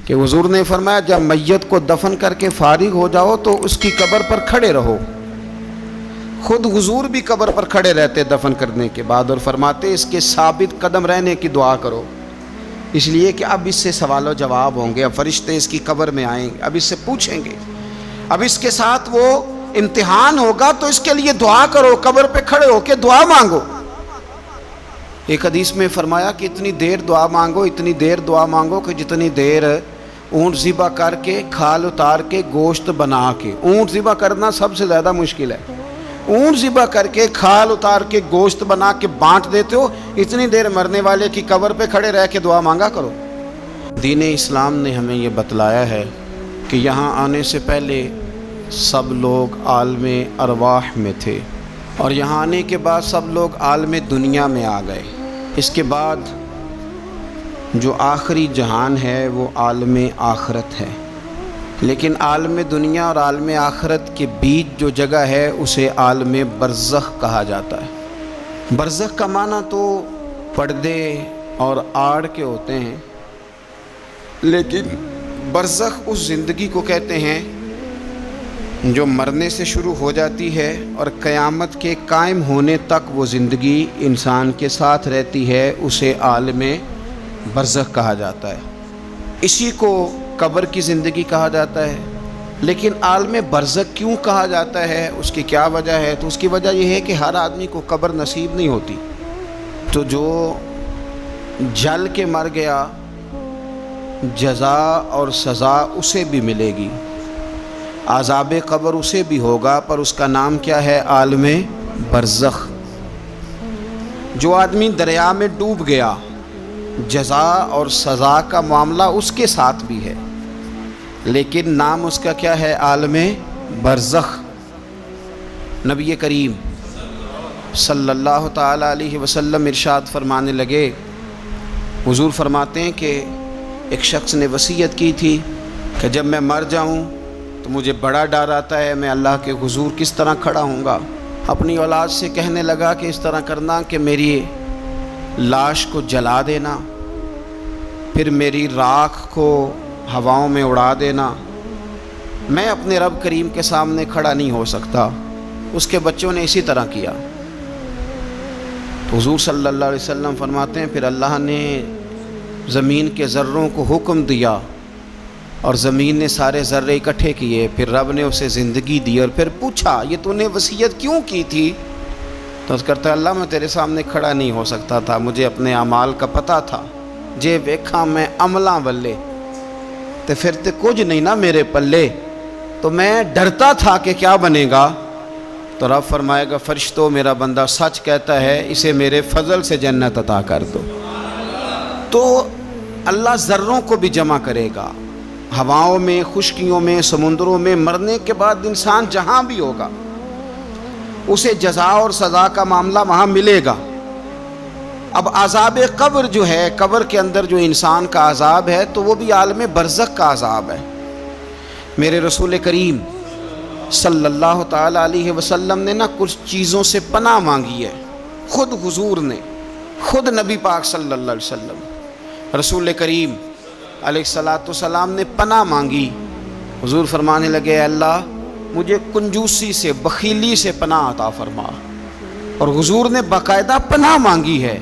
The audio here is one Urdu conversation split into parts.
کہ حضور نے فرمایا جب میت کو دفن کر کے فارغ ہو جاؤ تو اس کی قبر پر کھڑے رہو۔ خود حضور بھی قبر پر کھڑے رہتے دفن کرنے کے بعد، اور فرماتے اس کے ثابت قدم رہنے کی دعا کرو، اس لیے کہ اب اس سے سوال و جواب ہوں گے، اب فرشتے اس کی قبر میں آئیں گے، اب اس سے پوچھیں گے، اب اس کے ساتھ وہ امتحان ہوگا، تو اس کے لیے دعا کرو، قبر پہ کھڑے ہو کے دعا مانگو۔ ایک حدیث میں فرمایا کہ اتنی دیر دعا مانگو، اتنی دیر دعا مانگو کہ جتنی دیر اونٹ ذبح کر کے کھال اتار کے گوشت بنا کے، اونٹ ذبح کرنا سب سے زیادہ مشکل ہے، اونٹ ذبح کر کے کھال اتار کے گوشت بنا کے بانٹ دیتے ہو، اتنی دیر مرنے والے کی قبر پہ کھڑے رہ کے دعا مانگا کرو۔ دین اسلام نے ہمیں یہ بتلایا ہے کہ یہاں آنے سے پہلے سب لوگ عالم ارواح میں تھے، اور یہاں آنے کے بعد سب لوگ عالم دنیا میں آ گئے۔ اس کے بعد جو آخری جہان ہے وہ عالم آخرت ہے، لیکن عالم دنیا اور عالم آخرت کے بیچ جو جگہ ہے اسے عالم برزخ کہا جاتا ہے۔ برزخ کا معنی تو پردے اور آڑ کے ہوتے ہیں، لیکن برزخ اس زندگی کو کہتے ہیں جو مرنے سے شروع ہو جاتی ہے اور قیامت کے قائم ہونے تک وہ زندگی انسان کے ساتھ رہتی ہے، اسے عالم برزخ کہا جاتا ہے۔ اسی کو قبر کی زندگی کہا جاتا ہے، لیکن عالم برزخ کیوں کہا جاتا ہے، اس کی کیا وجہ ہے؟ تو اس کی وجہ یہ ہے کہ ہر آدمی کو قبر نصیب نہیں ہوتی، تو جو جل کے مر گیا جزا اور سزا اسے بھی ملے گی، عذاب قبر اسے بھی ہوگا، پر اس کا نام کیا ہے؟ عالم برزخ۔ جو آدمی دریا میں ڈوب گیا جزا اور سزا کا معاملہ اس کے ساتھ بھی ہے، لیکن نام اس کا کیا ہے؟ عالم برزخ۔ نبی کریم صلی اللہ تعالی علیہ وسلم ارشاد فرمانے لگے، حضور فرماتے ہیں کہ ایک شخص نے وصیت کی تھی کہ جب میں مر جاؤں تو مجھے بڑا ڈر آتا ہے، میں اللہ کے حضور کس طرح کھڑا ہوں گا۔ اپنی اولاد سے کہنے لگا کہ اس طرح کرنا کہ میری لاش کو جلا دینا، پھر میری راکھ کو ہواؤں میں اڑا دینا، میں اپنے رب کریم کے سامنے کھڑا نہیں ہو سکتا۔ اس کے بچوں نے اسی طرح کیا۔ تو حضور صلی اللہ علیہ وسلم فرماتے ہیں پھر اللہ نے زمین کے ذروں کو حکم دیا اور زمین نے سارے ذرے اکٹھے کیے، پھر رب نے اسے زندگی دی اور پھر پوچھا یہ تو نے وصیت کیوں کی تھی؟ تو اس کرتا ہے اللہ میں تیرے سامنے کھڑا نہیں ہو سکتا تھا، مجھے اپنے اعمال کا پتہ تھا، جے ویکھاں میں عملاں والے تے پھر تے کچھ نہیں نا میرے پلے، تو میں ڈرتا تھا کہ کیا بنے گا۔ تو رب فرمائے گا فرشتوں میرا بندہ سچ کہتا ہے، اسے میرے فضل سے جنت عطا کر دو۔ تو اللہ ذروں کو بھی جمع کرے گا، ہواؤں میں، خشکیوں میں، سمندروں میں، مرنے کے بعد انسان جہاں بھی ہوگا اسے جزا اور سزا کا معاملہ وہاں ملے گا۔ اب عذاب قبر جو ہے، قبر کے اندر جو انسان کا عذاب ہے تو وہ بھی عالم برزخ کا عذاب ہے۔ میرے رسول کریم صلی اللہ تعالی علیہ وسلم نے نا کچھ چیزوں سے پناہ مانگی ہے، خود حضور نے، خود نبی پاک صلی اللہ علیہ وسلم رسول کریم علیہ السلام نے پناہ مانگی۔ حضور فرمانے لگے اے اللہ مجھے کنجوسی سے، بخیلی سے پناہ عطا فرما، اور حضور نے باقاعدہ پناہ مانگی ہے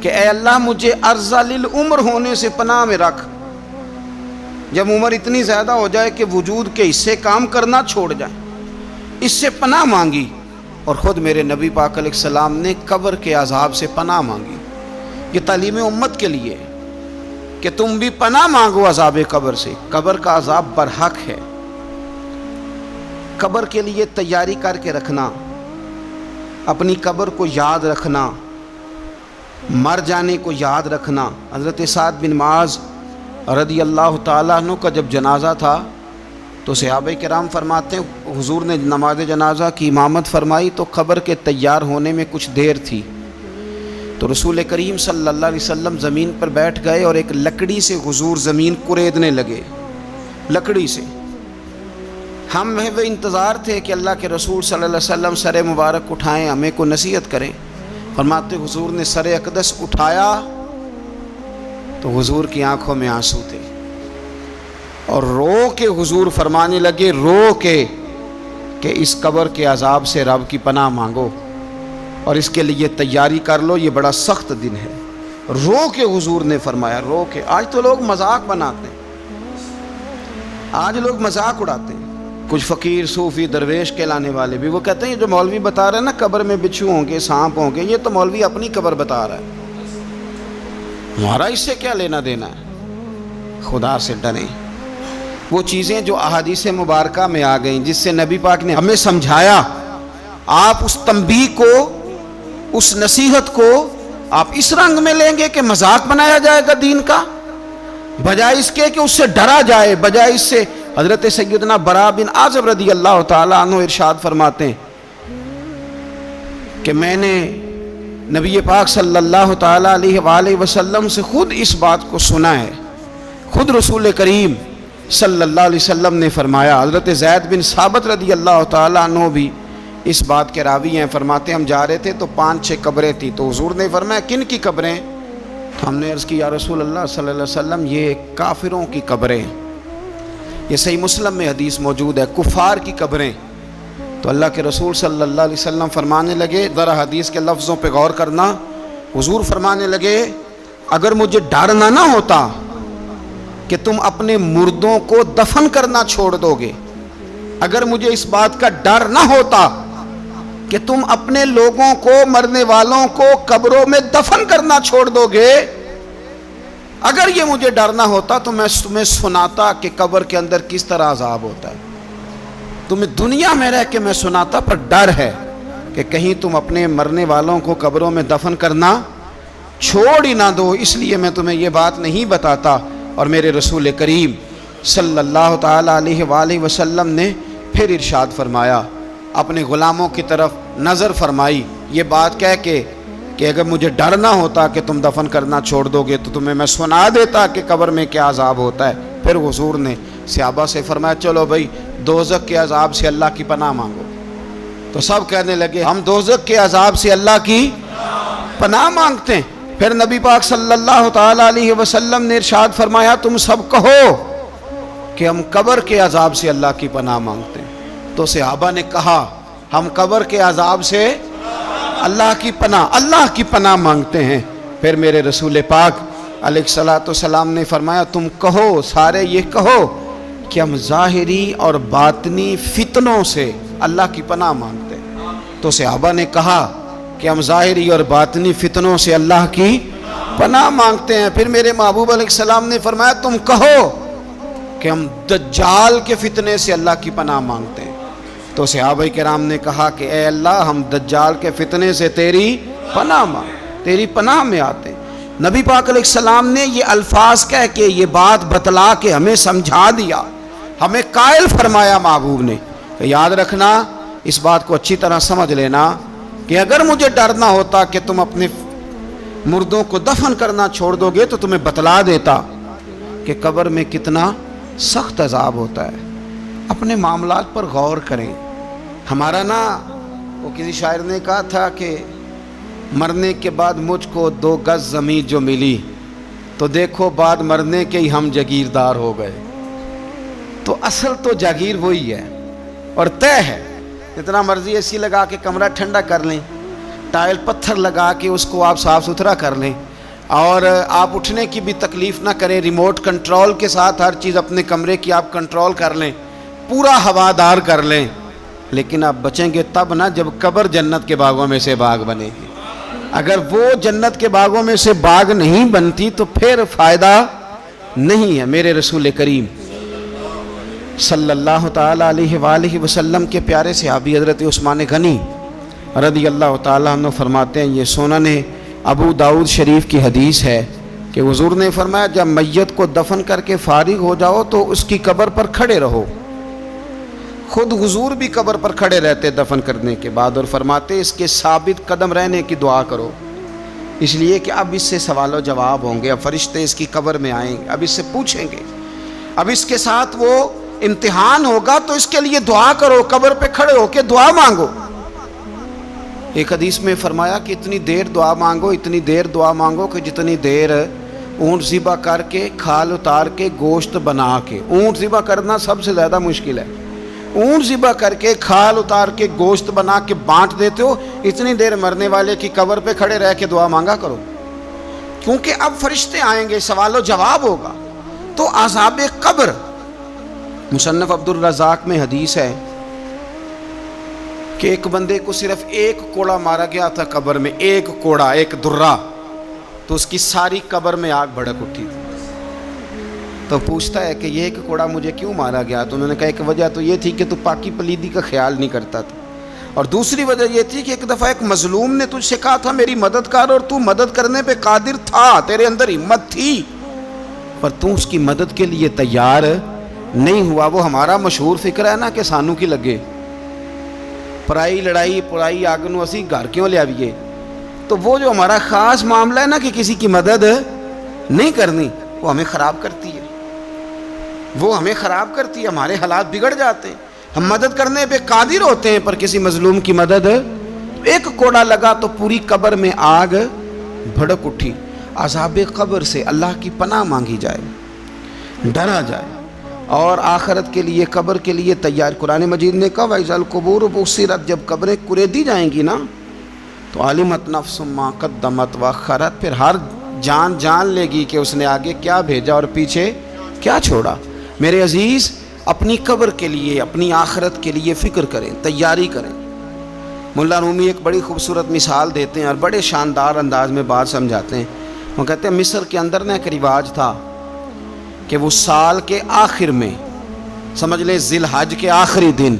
کہ اے اللہ مجھے ارذل العمر ہونے سے پناہ میں رکھ، جب عمر اتنی زیادہ ہو جائے کہ وجود کے حصے کام کرنا چھوڑ جائیں، اس سے پناہ مانگی۔ اور خود میرے نبی پاک علیہ السلام نے قبر کے عذاب سے پناہ مانگی۔ یہ تعلیم امت کے لیے کہ تم بھی پناہ مانگو عذاب قبر سے، قبر کا عذاب برحق ہے۔ قبر کے لیے تیاری کر کے رکھنا، اپنی قبر کو یاد رکھنا، مر جانے کو یاد رکھنا۔ حضرت سعد بن معاذ رضی اللہ تعالیٰ عنہ کا جب جنازہ تھا تو صحابہ کرام فرماتے ہیں حضور نے نماز جنازہ کی امامت فرمائی تو قبر کے تیار ہونے میں کچھ دیر تھی، تو رسول کریم صلی اللہ علیہ وسلم زمین پر بیٹھ گئے اور ایک لکڑی سے حضور زمین کریدنے لگے، لکڑی سے۔ ہم وہ انتظار تھے کہ اللہ کے رسول صلی اللہ علیہ وسلم سر مبارک اٹھائیں، ہمیں کو نصیحت کریں۔ فرماتے حضور نے سر اقدس اٹھایا تو حضور کی آنکھوں میں آنسو تھے، اور رو کے حضور فرمانے لگے، رو کے، کہ اس قبر کے عذاب سے رب کی پناہ مانگو اور اس کے لیے تیاری کر لو، یہ بڑا سخت دن ہے۔ رو کے حضور نے فرمایا، رو کے۔ آج تو لوگ مذاق بناتے ہیں، آج لوگ مذاق اڑاتے ہیں، کچھ فقیر صوفی درویش کہلانے والے بھی، وہ کہتے ہیں جو مولوی بتا رہا ہے نا قبر میں بچھو ہوں گے، سانپ ہوں گے، یہ تو مولوی اپنی قبر بتا رہا ہے، ہمارا اس سے کیا لینا دینا ہے۔ خدا سے ڈریں۔ وہ چیزیں جو احادیث مبارکہ میں آ گئیں، جس سے نبی پاک نے ہمیں سمجھایا، آپ اس تنبیہ کو، اس نصیحت کو آپ اس رنگ میں لیں گے کہ مذاق بنایا جائے گا دین کا، بجائے اس کے کہ اس سے ڈرا جائے، بجائے اس سے۔ حضرت سیدنا براء بن عازب رضی اللہ تعالیٰ عنہ ارشاد فرماتے ہیں کہ میں نے نبی پاک صلی اللہ تعالیٰ علیہ وآلہ وسلم سے خود اس بات کو سنا ہے، خود رسول کریم صلی اللہ علیہ وسلم نے فرمایا۔ حضرت زید بن ثابت رضی اللہ تعالیٰ عنہ بھی اس بات کے راوی ہیں، فرماتے ہم جا رہے تھے تو 5-6 قبریں تھیں، تو حضور نے فرمایا کن کی قبریں؟ ہم نے عرض کی یا رسول اللہ صلی اللہ علیہ وسلم یہ کافروں کی قبریں، یہ صحیح مسلم میں حدیث موجود ہے، کفار کی قبریں۔ تو اللہ کے رسول صلی اللہ علیہ وسلم فرمانے لگے، ذرا حدیث کے لفظوں پہ غور کرنا، حضور فرمانے لگے اگر مجھے ڈر نہ ہوتا کہ تم اپنے مردوں کو دفن کرنا چھوڑ دو گے، اگر مجھے اس بات کا ڈر نہ ہوتا کہ تم اپنے لوگوں کو، مرنے والوں کو قبروں میں دفن کرنا چھوڑ دو گے، اگر یہ مجھے ڈر نہ ہوتا تو میں تمہیں سناتا کہ قبر کے اندر کس طرح عذاب ہوتا ہے، تمہیں دنیا میں رہ کے میں سناتا، پر ڈر ہے کہ کہیں تم اپنے مرنے والوں کو قبروں میں دفن کرنا چھوڑ ہی نہ دو، اس لیے میں تمہیں یہ بات نہیں بتاتا۔ اور میرے رسول کریم صلی اللہ تعالیٰ علیہ وآلہ وسلم نے پھر ارشاد فرمایا، اپنے غلاموں کی طرف نظر فرمائی، یہ بات کہہ کے کہ اگر مجھے ڈر نہ ہوتا کہ تم دفن کرنا چھوڑ دو گے تو تمہیں میں سنا دیتا کہ قبر میں کیا عذاب ہوتا ہے۔ پھر حضور نے صحابہ سے فرمایا چلو بھائی دوزخ کے عذاب سے اللہ کی پناہ مانگو، تو سب کہنے لگے ہم دوزخ کے عذاب سے اللہ کی پناہ مانگتے ہیں۔ پھر نبی پاک صلی اللہ تعالیٰ علیہ وسلم نے ارشاد فرمایا تم سب کہو کہ ہم قبر کے عذاب سے اللہ کی پناہ مانگتے ہیں۔ تو صحابہ نے کہا ہم قبر کے عذاب سے اللہ کی پناہ مانگتے ہیں۔ پھر میرے رسول پاک علیہ الصلوۃ والسلام نے فرمایا تم کہو، سارے یہ کہو کہ ہم ظاہری اور باطنی فتنوں سے اللہ کی پناہ مانگتے ہیں۔ تو صحابہ نے کہا کہ ہم ظاہری اور باطنی فتنوں سے اللہ کی پناہ مانگتے ہیں۔ پھر میرے محبوب علیہ السلام نے فرمایا تم کہو کہ ہم دجال کے فتنے سے اللہ کی پناہ مانگتے ہیں۔ تو صحابہ کرام نے کہا کہ اے اللہ ہم دجال کے فتنے سے تیری پناہ مانگ، تیری پناہ میں آتے ہیں۔ نبی پاک علیہ السلام نے یہ الفاظ کہہ کے، یہ بات بتلا کے ہمیں سمجھا دیا، ہمیں قائل فرمایا محبوب نے کہ یاد رکھنا، اس بات کو اچھی طرح سمجھ لینا کہ اگر مجھے ڈر نہ ہوتا کہ تم اپنے مردوں کو دفن کرنا چھوڑ دو گے تو تمہیں بتلا دیتا کہ قبر میں کتنا سخت عذاب ہوتا ہے۔ اپنے معاملات پر غور کریں۔ ہمارا وہ کسی شاعر نے کہا تھا کہ مرنے کے بعد مجھ کو 2 گز زمین جو ملی تو دیکھو بعد مرنے کے ہی ہم جاگیردار ہو گئے۔ تو اصل تو جاگیر وہی ہے اور طے ہے، جتنا مرضی اے سی لگا کے کمرہ ٹھنڈا کر لیں، ٹائل پتھر لگا کے اس کو آپ صاف ستھرا کر لیں، اور آپ اٹھنے کی بھی تکلیف نہ کریں، ریموٹ کنٹرول کے ساتھ ہر چیز اپنے کمرے کی آپ کنٹرول کر لیں، پورا ہوادار کر لیں، لیکن آپ بچیں گے تب نہ جب قبر جنت کے باغوں میں سے باغ بنے گی۔ اگر وہ جنت کے باغوں میں سے باغ نہیں بنتی تو پھر فائدہ نہیں ہے۔ میرے رسول کریم صلی اللہ تعالیٰ علیہ وآلہ وسلم کے پیارے صحابی حضرت عثمان غنی رضی اللہ تعالیٰ عنہ فرماتے ہیں، یہ سنن ابو داؤد شریف کی حدیث ہے کہ حضور نے فرمایا جب میت کو دفن کر کے فارغ ہو جاؤ تو اس کی قبر پر کھڑے رہو۔ خود حضور بھی قبر پر کھڑے رہتے دفن کرنے کے بعد، اور فرماتے اس کے ثابت قدم رہنے کی دعا کرو، اس لیے کہ اب اس سے سوال و جواب ہوں گے، اب فرشتے اس کی قبر میں آئیں گے، اب اس سے پوچھیں گے، اب اس کے ساتھ وہ امتحان ہوگا، تو اس کے لیے دعا کرو، قبر پہ کھڑے ہو کے دعا مانگو۔ ایک حدیث میں فرمایا کہ اتنی دیر دعا مانگو، اتنی دیر دعا مانگو کہ جتنی دیر اونٹ ذبح کر کے کھال اتار کے گوشت بنا کے، اونٹ ذبح کرنا سب سے زیادہ مشکل ہے، اونٹ ذبح کر کے کھال اتار کے گوشت بنا کے بانٹ دیتے ہو، اتنی دیر مرنے والے کی قبر پہ کھڑے رہ کے دعا مانگا کرو، کیونکہ اب فرشتے آئیں گے، سوال و جواب ہوگا۔ تو عذاب قبر، مصنف عبد الرزاق میں حدیث ہے کہ ایک بندے کو صرف ایک کوڑا مارا گیا تھا قبر میں، ایک کوڑا، ایک درہ، تو اس کی ساری قبر میں آگ بھڑک اٹھی تھی۔ تو پوچھتا ہے کہ یہ ایک کوڑا مجھے کیوں مارا گیا؟ تو انہوں نے کہا ایک وجہ تو یہ تھی کہ تو پاکی پلیدی کا خیال نہیں کرتا تھا، اور دوسری وجہ یہ تھی کہ ایک دفعہ ایک مظلوم نے تجھ سے کہا تھا میری مدد کر، اور تو مدد کرنے پہ قادر تھا، تیرے اندر ہمت تھی، پر تو اس کی مدد کے لیے تیار نہیں ہوا۔ وہ ہمارا مشہور فکر ہے نا کہ سانو کی لگے، پرائی لڑائی پرائی آگ نو اسی گھر کیوں لے آئیے۔ تو وہ جو ہمارا خاص معاملہ ہے نا کہ کسی کی مدد نہیں کرنی، وہ ہمیں خراب کرتی ہے، وہ ہمیں خراب کرتی ہے، ہمارے حالات بگڑ جاتے ہیں۔ ہم مدد کرنے پہ قادر ہوتے ہیں پر کسی مظلوم کی مدد، ایک کوڑا لگا تو پوری قبر میں آگ بھڑک اٹھی۔ عذاب قبر سے اللہ کی پناہ مانگی جائے، ڈرا جائے، اور آخرت کے لیے، قبر کے لیے تیار۔ قرآن مجید نے کہا وَإِذَا الْقُبُورُ بُعْثِرَتْ، جب قبریں کریدی جائیں گی نا تو عَلِمَتْ نَفْسٌ مَّا قَدَّمَتْ وَأَخَّرَتْ، پھر ہر جان لے گی کہ اس نے آگے کیا بھیجا اور پیچھے کیا چھوڑا۔ میرے عزیز، اپنی قبر کے لیے، اپنی آخرت کے لیے فکر کریں، تیاری کریں۔ مولا رومی ایک بڑی خوبصورت مثال دیتے ہیں اور بڑے شاندار انداز میں بات سمجھاتے ہیں۔ وہ کہتے ہیں مصر کے اندر نا ایک رواج تھا کہ وہ سال کے آخر میں، سمجھ لیں ذی الحج کے آخری دن،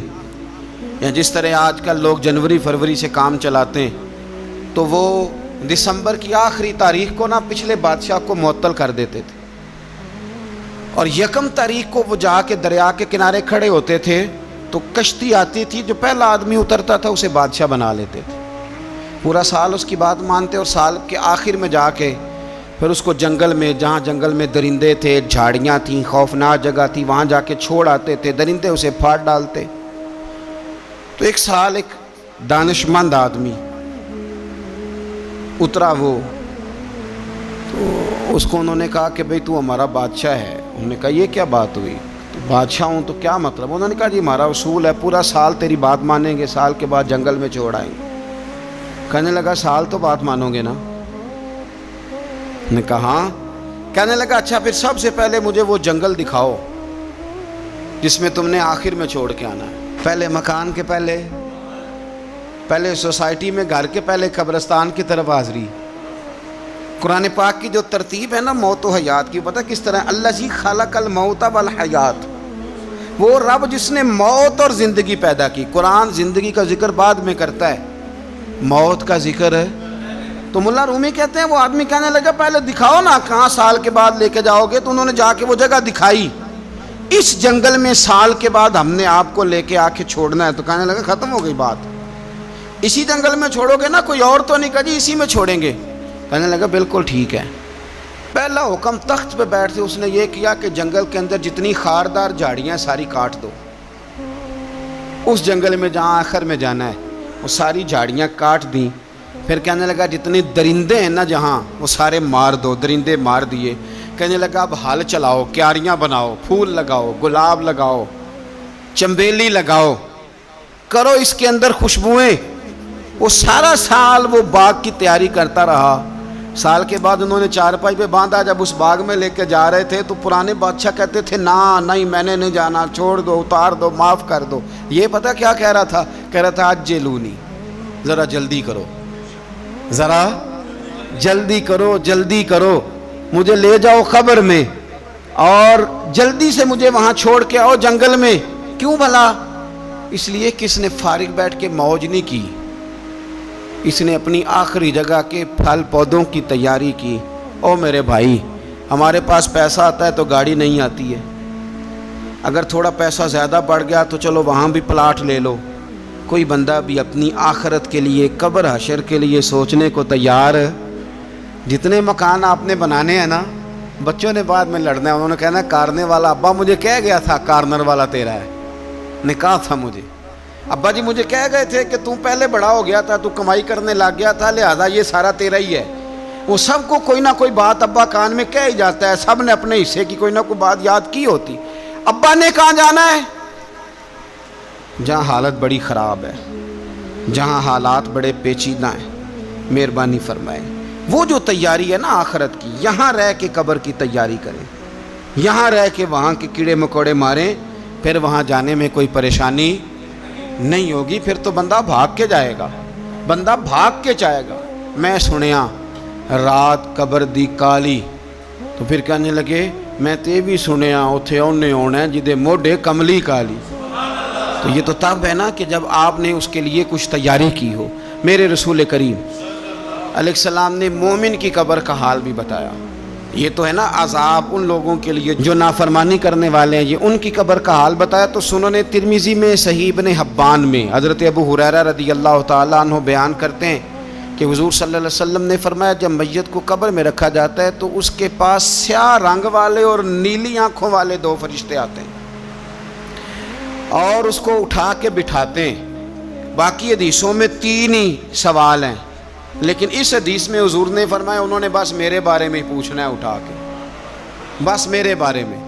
یا جس طرح آج کل لوگ جنوری فروری سے کام چلاتے ہیں، تو وہ دسمبر کی آخری تاریخ کو نا پچھلے بادشاہ کو معطل کر دیتے تھے، اور یکم تاریخ کو وہ جا کے دریا کے کنارے کھڑے ہوتے تھے تو کشتی آتی تھی، جو پہلا آدمی اترتا تھا اسے بادشاہ بنا لیتے تھے، پورا سال اس کی بات مانتے، اور سال کے آخر میں جا کے پھر اس کو جنگل میں، جہاں جنگل میں درندے تھے، جھاڑیاں تھیں، خوفناک جگہ تھی، وہاں جا کے چھوڑ آتے تھے، درندے اسے پھاڑ ڈالتے۔ تو ایک سال ایک دانشمند آدمی اترا، وہ تو اس کو انہوں نے کہا کہ بھئی تو ہمارا بادشاہ ہے۔ انہوں نے کہا یہ کیا بات ہوئی؟ تو بادشاہ ہوں تو کیا مطلب؟ انہوں نے کہا جی ہمارا اصول ہے، پورا سال تیری بات مانیں گے، سال کے بعد جنگل میں چھوڑ آئیں گے۔ کہنے لگا سال تو بات مانو گے نا؟ نے کہا ہاں۔ کہنے لگا اچھا پھر سب سے پہلے مجھے وہ جنگل دکھاؤ جس میں تم نے آخر میں چھوڑ کے آنا ہے، پہلے مکان کے پہلے سوسائٹی میں، گھر کے پہلے قبرستان کی طرف حاضری۔ قرآن پاک کی جو ترتیب ہے نا موت و حیات کی، پتہ کس طرح؟ الذی خلق الموت والحیات، وہ رب جس نے موت اور زندگی پیدا کی۔ قرآن زندگی کا ذکر بعد میں کرتا ہے، موت کا ذکر ہے۔ تو مولا رومی کہتے ہیں وہ آدمی کہنے لگا پہلے دکھاؤ نا کہاں سال کے بعد لے کے جاؤ گے۔ تو انہوں نے جا کے وہ جگہ دکھائی، اس جنگل میں سال کے بعد ہم نے آپ کو لے کے آ کے چھوڑنا ہے۔ تو کہنے لگا ختم ہو گئی بات، اسی جنگل میں چھوڑو گے نا، کوئی اور تو نہیں؟ کہا جی اسی میں چھوڑیں گے۔ کہنے لگا بالکل ٹھیک ہے۔ پہلا حکم تخت پہ بیٹھتے اس نے یہ کیا کہ جنگل کے اندر جتنی خاردار جھاڑیاں ساری کاٹ دو، اس جنگل میں جہاں آخر میں جانا ہے وہ ساری جھاڑیاں کاٹ دیں۔ پھر کہنے لگا جتنے درندے ہیں نا جہاں، وہ سارے مار دو، درندے مار دیے۔ کہنے لگا اب ہل چلاؤ، کیاریاں بناؤ، پھول لگاؤ، گلاب لگاؤ، چنبیلی لگاؤ، کرو اس کے اندر خوشبوئیں۔ وہ سارا سال وہ باغ کی تیاری کرتا رہا۔ سال کے بعد انہوں نے چارپائی پہ باندھا، جب اس باغ میں لے کے جا رہے تھے تو پرانے بادشاہ کہتے تھے نا نہیں میں نے نہیں جانا، چھوڑ دو، اتار دو، معاف کر دو۔ یہ پتہ کیا کہہ رہا تھا؟ کہہ رہا تھا عجلونی، ذرا جلدی کرو، ذرا جلدی کرو، جلدی کرو، مجھے لے جاؤ قبر میں اور جلدی سے مجھے وہاں چھوڑ کے آؤ جنگل میں۔ کیوں بھلا؟ اس لیے کہ اس نے فارغ بیٹھ کے موج نہیں کی، اس نے اپنی آخری جگہ کے پھل پودوں کی تیاری کی۔ او میرے بھائی، ہمارے پاس پیسہ آتا ہے تو گاڑی نہیں آتی ہے، اگر تھوڑا پیسہ زیادہ بڑھ گیا تو چلو وہاں بھی پلاٹ لے لو۔ کوئی بندہ بھی اپنی آخرت کے لیے، قبر حشر کے لیے سوچنے کو تیار ہے؟ جتنے مکان آپ نے بنانے ہیں نا، بچوں نے بعد میں لڑنا ہے، انہوں نے کہنا کارنے والا ابا مجھے کہہ گیا تھا کارنر والا تیرا ہے، نے کہا تھا مجھے ابا جی، مجھے کہہ گئے تھے کہ تم پہلے بڑا ہو گیا تھا، تو کمائی کرنے لگ گیا تھا، لہذا یہ سارا تیرا ہی ہے۔ وہ سب کو کوئی نہ کوئی بات ابا کان میں کہہ ہی جاتا ہے، سب نے اپنے حصے کی کوئی نہ کوئی بات یاد کی ہوتی۔ ابا نے کہاں جانا ہے؟ جہاں حالت بڑی خراب ہے، جہاں حالات بڑے پیچیدہ ہیں، مہربانی فرمائیں وہ جو تیاری ہے نا آخرت کی، یہاں رہ کے قبر کی تیاری کریں، یہاں رہ کے وہاں کے کیڑے مکوڑے ماریں، پھر وہاں جانے میں کوئی پریشانی نہیں ہوگی۔ پھر تو بندہ بھاگ کے جائے گا، بندہ بھاگ کے جائے گا۔ میں سنیا رات قبر دی کالی، تو پھر کہنے لگے میں تے بھی سنیا اتھے اونے ہونا ہے جدے موڈے کملی کالی۔ تو یہ تو تب ہے نا کہ جب آپ نے اس کے لیے کچھ تیاری کی ہو۔ میرے رسول کریم علیہ السلام نے مومن کی قبر کا حال بھی بتایا۔ یہ تو ہے نا عذاب ان لوگوں کے لیے جو نافرمانی کرنے والے ہیں، یہ ان کی قبر کا حال بتایا۔ تو سنن ترمذی میں، صحیح ابن حبان میں حضرت ابو ہریرہ رضی اللہ تعالیٰ عنہ بیان کرتے ہیں کہ حضور صلی اللہ علیہ وسلم نے فرمایا جب میت کو قبر میں رکھا جاتا ہے تو اس کے پاس سیاہ رنگ والے اور نیلی آنکھوں والے دو فرشتے آتے ہیں اور اس کو اٹھا کے بٹھاتے ہیں۔ باقی حدیثوں میں 3 ہی سوال ہیں، لیکن اس حدیث میں حضور نے فرمایا انہوں نے بس میرے بارے میں پوچھنا ہے، اٹھا کے بس میرے بارے میں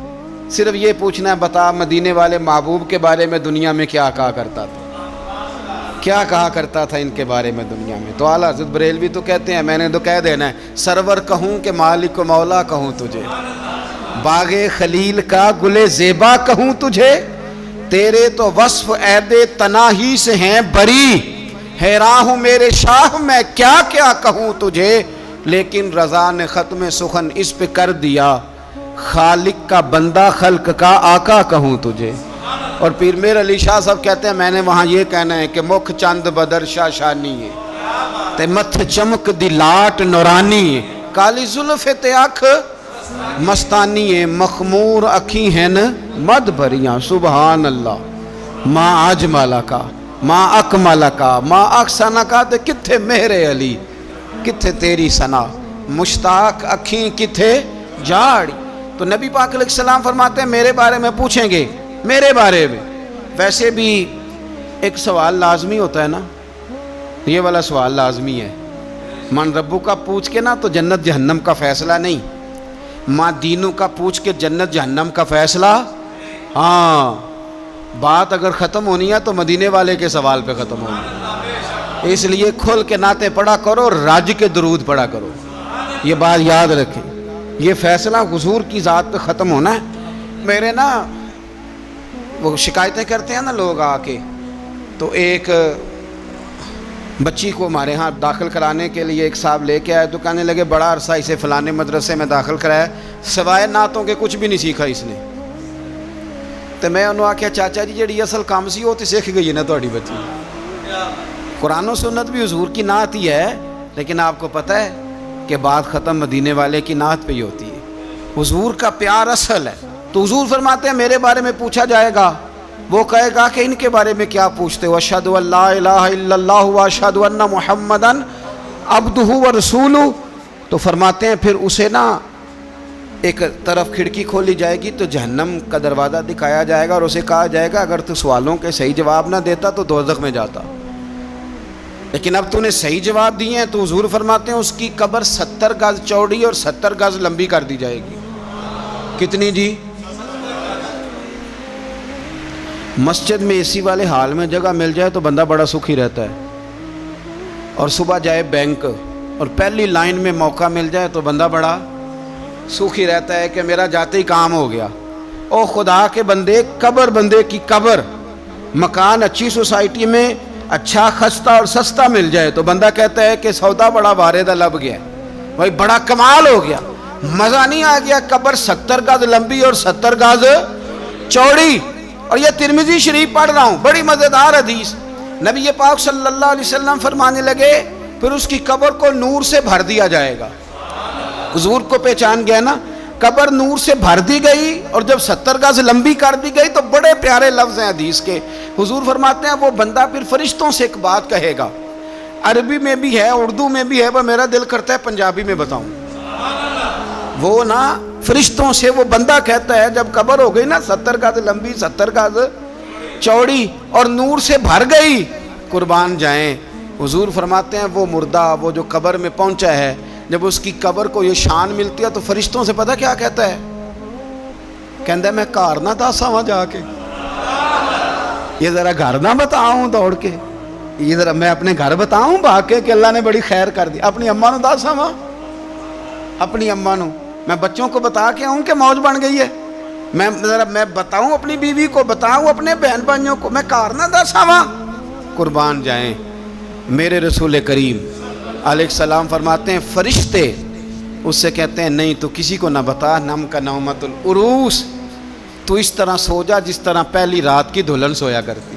صرف یہ پوچھنا ہے، بتا مدینے والے محبوب کے بارے میں دنیا میں کیا کہا کرتا تھا، کیا کہا کرتا تھا ان کے بارے میں دنیا میں۔ تو اعلیٰ حضرت بریلوی تو کہتے ہیں میں نے تو کہہ دینا ہے، سرور کہوں کہ مالک و مولا کہوں تجھے، باغ خلیل کا گل زیبا کہوں تجھے، تیرے تو وصف عید تناہی سے ہیں بری، حیراں ہوں میرے شاہ میں کیا کیا کہوں تجھے، لیکن رضا نے ختم سخن اس پہ کر دیا، خالق کا بندہ خلق کا آقا کہوں تجھے۔ اور پیر میر علی شاہ صاحب کہتے ہیں میں نے وہاں یہ کہنا ہے کہ مکھ چند بدر شاہ شانی ہے تے متھ چمک دی لاٹ نورانی ہے، کالی زلف تے اکھ مستانی ہے، مخمور اکھی ہیں مد بھریاں، سبحان اللہ ما اجمالا کا ما اکمالا کا ما احسنا کا، تے کتھے مہر علی کتھے تیری ثنا، مشتاق اکھیں کتھے جاڑی۔ تو نبی پاک علیہ السلام فرماتے ہیں میرے بارے میں پوچھیں گے، میرے بارے میں۔ ویسے بھی ایک سوال لازمی ہوتا ہے نا، یہ والا سوال لازمی ہے، من ربو کا پوچھ کے نا تو جنت جہنم کا فیصلہ نہیں، ماں دینوں کا پوچھ کے جنت جہنم کا فیصلہ۔ ہاں بات اگر ختم ہونی ہے تو مدینے والے کے سوال پہ ختم ہونی ہے، اس لیے کھل کے نعتیں پڑھا کرو، راج کے درود پڑھا کرو، یہ بات یاد رکھیں، یہ فیصلہ حضور کی ذات پہ ختم ہونا ہے۔ میرے نا وہ شکایتیں کرتے ہیں نا لوگ آ کے، تو ایک بچی کو ہمارے ہاں داخل کرانے کے لیے ایک صاحب لے کے آئے، تو کہنے لگے بڑا عرصہ اسے فلانے مدرسے میں داخل کرایا، سوائے نعتوں کے کچھ بھی نہیں سیکھا اس نے۔ تو میں انہوں آکھیا چاچا جی جڑی اصل کام سی وہ تو سیکھ گئی ہے نا تہاڈی بچی، قرآن و سنت بھی حضور کی نعت ہی ہے، لیکن آپ کو پتہ ہے کہ بات ختم مدینے والے کی نعت پہ ہی ہوتی ہے، حضور کا پیار اصل ہے۔ تو حضور فرماتے ہیں میرے بارے میں پوچھا جائے گا، وہ کہے گا کہ ان کے بارے میں کیا پوچھتے ہو، اشہد ان لا الہ الا اللہ واشہد ان محمدن عبدہ ورسولہ۔ تو فرماتے ہیں پھر اسے نا ایک طرف کھڑکی کھولی جائے گی تو جہنم کا دروازہ دکھایا جائے گا اور اسے کہا جائے گا اگر تو سوالوں کے صحیح جواب نہ دیتا تو دوزخ میں جاتا، لیکن اب تو نے صحیح جواب دیے ہیں۔ تو حضور فرماتے ہیں اس کی قبر 70 گز چوڑی اور 70 گز لمبی کر دی جائے گی۔ کتنی جی؟ مسجد میں اے سی والے حال میں جگہ مل جائے تو بندہ بڑا سکھی رہتا ہے، اور صبح جائے بینک اور پہلی لائن میں موقع مل جائے تو بندہ بڑا سکھی رہتا ہے کہ میرا جاتے ہی کام ہو گیا۔ او خدا کے بندے، قبر بندے کی قبر، مکان اچھی سوسائٹی میں اچھا خستہ اور سستا مل جائے تو بندہ کہتا ہے کہ سودا بڑا واردہ لب گیا، بھائی بڑا کمال ہو گیا، مزہ نہیں آ گیا۔ قبر 70 گز لمبی اور 70 گز چوڑی، اور یہ ترمذی شریف پڑھ رہا ہوں، بڑی مزیدار حدیث۔ نبی پاک صلی اللہ علیہ وسلم فرمانے لگے پھر اس کی قبر کو نور سے بھر دیا جائے گا۔ حضور کو پہچان گیا نا، قبر نور سے بھر دی گئی اور جب 70 گز لمبی کر دی گئی تو بڑے پیارے لفظ ہیں حدیث کے۔ حضور فرماتے ہیں وہ بندہ پھر فرشتوں سے ایک بات کہے گا، عربی میں بھی ہے اردو میں بھی ہے، وہ میرا دل کرتا ہے پنجابی میں بتاؤں۔ وہ نا فرشتوں سے وہ بندہ کہتا ہے جب قبر ہو گئی نا 70 گز لمبی 70 گز چوڑی اور نور سے بھر گئی، قربان جائیں، حضور فرماتے ہیں وہ مردہ وہ جو قبر میں پہنچا ہے جب اس کی قبر کو یہ شان ملتی ہے تو فرشتوں سے پتہ کیا کہتا ہے؟ کہتا ہے میں گھر نہ دسا وہاں جا کے، یہ ذرا گھر نہ بتاؤں دوڑ کے، یہ ذرا میں اپنے گھر بتاؤں بھاگ کے کہ اللہ نے بڑی خیر کر دی، اپنی اماں نو دسا وہاں، اپنی اماں نو میں بچوں کو بتا کے آؤں کہ موج بن گئی ہے، میں بتاؤں اپنی بیوی کو، بتاؤں اپنے بہن بھائیوں کو، میں کار نہ دسا وہاں۔ قربان جائیں میرے رسول کریم علیہ السلام فرماتے ہیں فرشتے اس سے کہتے ہیں نہیں تو کسی کو نہ بتا، نم کا نومت العروس، تو اس طرح سو جا جس طرح پہلی رات کی دلہن سویا کرتی،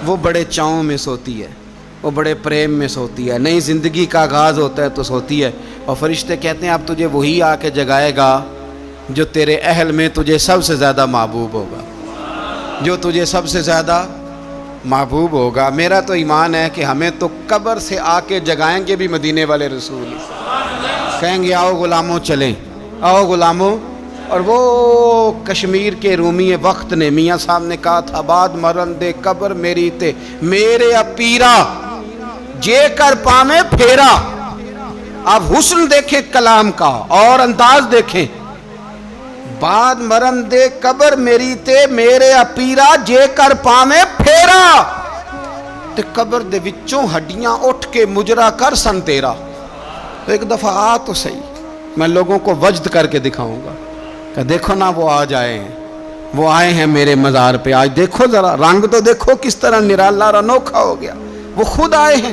وہ بڑے چاؤں میں سوتی ہے، وہ بڑے پریم میں سوتی ہے، نئی زندگی کا آغاز ہوتا ہے تو سوتی ہے، اور فرشتے کہتے ہیں اب تجھے وہی آ کے جگائے گا جو تیرے اہل میں تجھے سب سے زیادہ محبوب ہوگا، جو تجھے سب سے زیادہ محبوب ہوگا۔ میرا تو ایمان ہے کہ ہمیں تو قبر سے آ کے جگائیں گے بھی مدینے والے رسول، کہیں گے آؤ غلاموں چلیں، آؤ غلاموں۔ اور وہ کشمیر کے رومی وقت نے میاں صاحب نے کہا تھا بعد مرن دے قبر میری تے میرے اپیرا جے کر پامے پھیرا۔ آپ حسن دیکھیں کلام کا اور انداز دیکھیں، بعد مرن دے قبر میری تے میرے اپیرا جے کر پامے پھیرا، تے قبر دے وچوں ہڈیاں اٹھ کے مجرا کر سن تیرا۔ تو ایک دفعہ آ تو صحیح، میں لوگوں کو وجد کر کے دکھاؤں گا کہ دیکھو نا وہ آج آئے ہیں، وہ آئے ہیں میرے مزار پہ، آج دیکھو ذرا رنگ تو دیکھو کس طرح نرالا اور انوکھا ہو گیا، وہ خود آئے ہیں۔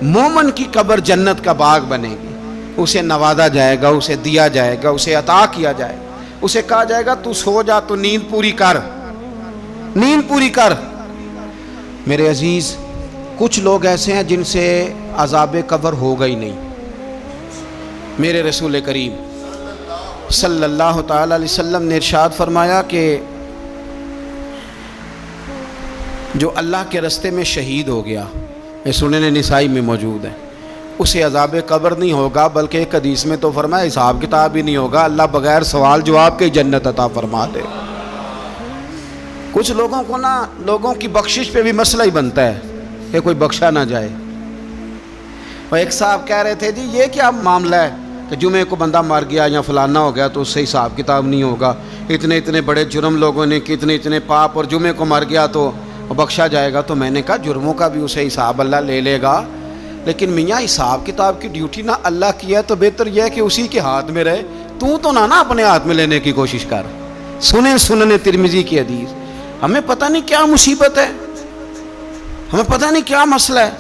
مومن کی قبر جنت کا باغ بنے گی، اسے نوازا جائے گا، اسے دیا جائے گا، اسے عطا کیا جائے گا، اسے کہا جائے گا تو سو جا، تو نیند پوری کر، نیند پوری کر۔ میرے عزیز کچھ لوگ ایسے ہیں جن سے عذاب قبر ہوگا ہی نہیں۔ میرے رسول کریم صلی اللہ تعالی علیہ وسلم نے ارشاد فرمایا کہ جو اللہ کے راستے میں شہید ہو گیا، یہ سنن نسائی میں موجود ہے، اسے عذاب قبر نہیں ہوگا، بلکہ ایک حدیث میں تو فرمایا حساب کتاب ہی نہیں ہوگا، اللہ بغیر سوال جواب کے جنت عطا فرما دے۔ کچھ لوگوں کو نا لوگوں کی بخشش پہ بھی مسئلہ ہی بنتا ہے کہ کوئی بخشا نہ جائے۔ اور ایک صاحب کہہ رہے تھے جی یہ کیا معاملہ ہے کہ جمعے کو بندہ مر گیا یا فلانا ہو گیا تو اس سے حساب کتاب نہیں ہوگا، اتنے اتنے بڑے جرم لوگوں نے کتنے اتنے پاپ، اور جمعے کو مر گیا تو بخشا جائے گا۔ تو میں نے کہا جرموں کا بھی اسے حساب اللہ لے لے گا، لیکن میاں حساب کتاب کی ڈیوٹی نہ اللہ کی ہے تو بہتر یہ ہے کہ اسی کے ہاتھ میں رہے، تو نہ اپنے ہاتھ میں لینے کی کوشش کر۔ سنن ترمذی کی حدیث۔ ہمیں پتہ نہیں کیا مصیبت ہے، ہمیں پتہ نہیں کیا مسئلہ ہے۔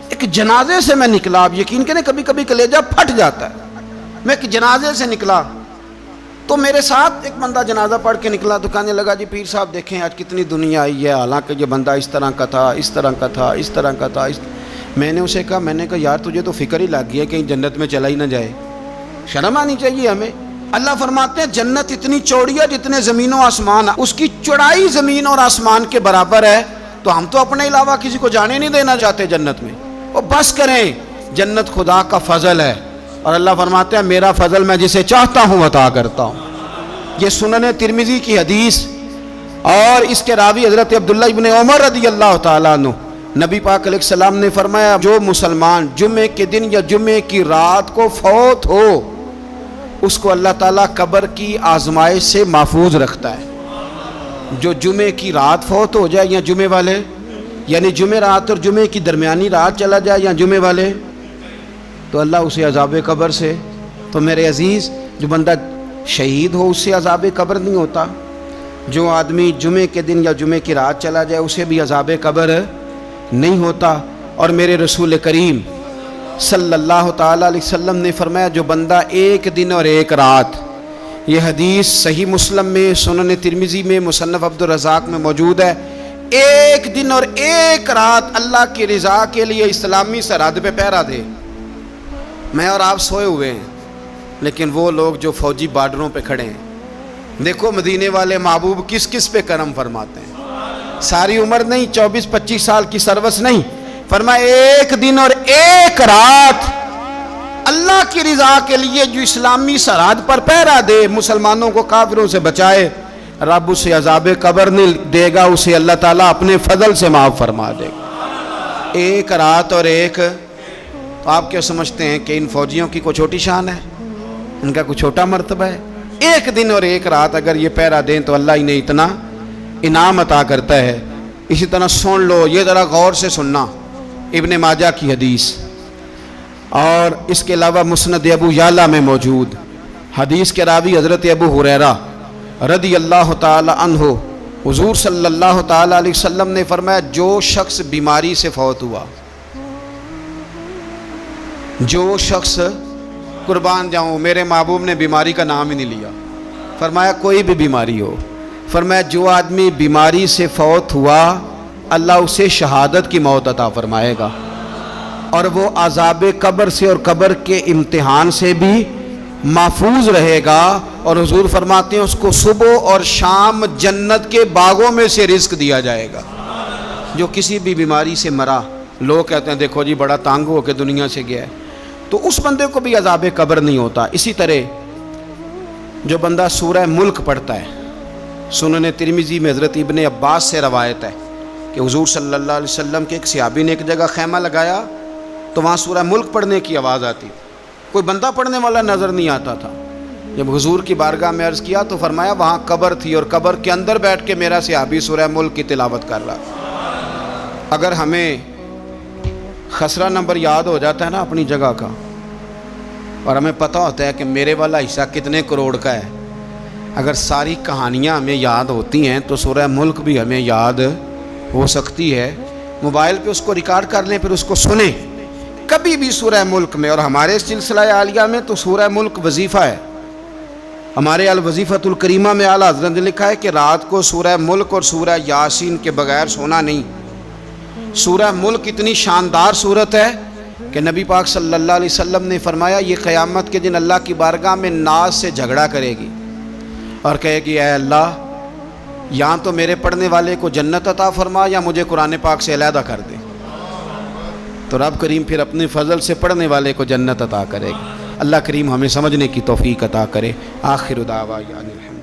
ایک جنازے سے میں نکلا، آپ یقین کریں کبھی کبھی کلیجہ پھٹ جاتا ہے۔ میں ایک جنازے سے نکلا تو میرے ساتھ ایک بندہ جنازہ پڑھ کے نکلا تو کہنے لگا جی پیر صاحب دیکھیں آج کتنی دنیا آئی ہے، حالانکہ یہ بندہ اس طرح کا تھا، اس طرح کا تھا، اس طرح کا تھا۔ میں نے اسے کہا یار تجھے تو فکر ہی لگ گئی ہے کہیں جنت میں چلا ہی نہ جائے، شرم آنی چاہیے ہمیں۔ اللہ فرماتے ہیں جنت اتنی چوڑی ہے جتنے زمین و آسمان، اس کی چوڑائی زمین اور آسمان کے برابر ہے، تو ہم تو اپنے علاوہ کسی کو جانے نہیں دینا چاہتے جنت میں۔ اور بس کریں، جنت خدا کا فضل ہے، اور اللہ فرماتے ہیں میرا فضل میں جسے چاہتا ہوں عطا کرتا ہوں۔ یہ سنن ترمذی کی حدیث، اور اس کے راوی حضرت عبداللہ ابن عمر رضی اللہ تعالیٰ عنہ، نبی پاک علیہ السلام نے فرمایا جو مسلمان جمعے کے دن یا جمعے کی رات کو فوت ہو اس کو اللہ تعالیٰ قبر کی آزمائش سے محفوظ رکھتا ہے۔ جو جمعے کی رات فوت ہو جائے یا جمعے والے، یعنی جمعے رات اور جمعے کی درمیانی رات چلا جائے یا جمعے والے، تو اللہ اسے عذاب قبر سے، تو میرے عزیز جو بندہ شہید ہو اس سے عذاب قبر نہیں ہوتا، جو آدمی جمعے کے دن یا جمعے کی رات چلا جائے اسے بھی عذاب قبر نہیں ہوتا۔ اور میرے رسول کریم صلی اللہ تعالیٰ علیہ وسلم نے فرمایا جو بندہ ایک دن اور ایک رات، یہ حدیث صحیح مسلم میں، سنن ترمذی میں، مصنف عبدالرزاق میں موجود ہے، ایک دن اور ایک رات اللہ کی رضا کے لیے اسلامی سرحد پہ پہرا دے۔ میں اور آپ سوئے ہوئے ہیں، لیکن وہ لوگ جو فوجی بارڈروں پہ کھڑے ہیں، دیکھو مدینے والے محبوب کس کس پہ کرم فرماتے ہیں۔ ساری عمر نہیں، 24-25 سال کی سروس نہیں، فرمایا ایک دن اور ایک رات اللہ کی رضا کے لیے جو اسلامی سرحد پر پہرا دے، مسلمانوں کو کافروں سے بچائے، رب اسے عذاب قبر نہیں دے گا، اسے اللہ تعالیٰ اپنے فضل سے معاف فرما دے گا۔ ایک رات اور ایک تو آپ کیا سمجھتے ہیں کہ ان فوجیوں کی کوئی چھوٹی شان ہے؟ ان کا کوئی چھوٹا مرتبہ ہے؟ ایک دن اور ایک رات اگر یہ پہرا دیں تو اللہ انہیں اتنا انعام عطا کرتا ہے۔ اسی طرح سن لو، یہ ذرا غور سے سننا، ابن ماجہ کی حدیث اور اس کے علاوہ مسند ابو یعلا میں موجود حدیث کے راوی حضرت ابو ہریرہ رضی اللہ تعالی عنہ، حضور صلی اللہ تعالی علیہ وسلم نے فرمایا جو شخص بیماری سے فوت ہوا، جو شخص، قربان جاؤں میرے محبوب نے بیماری کا نام ہی نہیں لیا، فرمایا کوئی بھی بیماری ہو، فرمایا جو آدمی بیماری سے فوت ہوا اللہ اسے شہادت کی موت عطا فرمائے گا، اور وہ عذاب قبر سے اور قبر کے امتحان سے بھی محفوظ رہے گا، اور حضور فرماتے ہیں اس کو صبح اور شام جنت کے باغوں میں سے رزق دیا جائے گا۔ جو کسی بھی بیماری سے مرا، لوگ کہتے ہیں دیکھو جی بڑا تانگ ہو کے دنیا سے گیا ہے، تو اس بندے کو بھی عذاب قبر نہیں ہوتا۔ اسی طرح جو بندہ سورہ ملک پڑھتا ہے، سنن ترمذی میں حضرت ابن عباس سے روایت ہے کہ حضور صلی اللہ علیہ وسلم کے ایک صحابی نے ایک جگہ خیمہ لگایا تو وہاں سورہ ملک پڑھنے کی آواز آتی، کوئی بندہ پڑھنے والا نظر نہیں آتا تھا۔ جب حضور کی بارگاہ میں عرض کیا تو فرمایا وہاں قبر تھی اور قبر کے اندر بیٹھ کے میرا صحابی سورہ ملک کی تلاوت کر رہا۔ اگر ہمیں خسرہ نمبر یاد ہو جاتا ہے نا اپنی جگہ کا، اور ہمیں پتہ ہوتا ہے کہ میرے والا حصہ کتنے کروڑ کا ہے، اگر ساری کہانیاں ہمیں یاد ہوتی ہیں تو سورہ ملک بھی ہمیں یاد ہو سکتی ہے۔ موبائل پہ اس کو ریکارڈ کر لیں، پھر اس کو سنیں کبھی بھی سورہ ملک میں۔ اور ہمارے سلسلہ عالیہ میں تو سورہ ملک وظیفہ ہے، ہمارے الوظیفۃ الکریمہ میں اعلیٰ حضرت نے لکھا ہے کہ رات کو سورہ ملک اور سورہ یاسین کے بغیر سونا نہیں۔ سورہ ملک اتنی شاندار صورت ہے کہ نبی پاک صلی اللہ علیہ وسلم نے فرمایا یہ قیامت کے دن اللہ کی بارگاہ میں ناز سے جھگڑا کرے گی اور کہے گی اے اللہ یہاں تو میرے پڑھنے والے کو جنت عطا فرما یا مجھے قرآن پاک سے علیحدہ کر دے، تو رب کریم پھر اپنے فضل سے پڑھنے والے کو جنت عطا کرے گا۔ اللہ کریم ہمیں سمجھنے کی توفیق عطا کرے۔ آخر دعوانا الحمد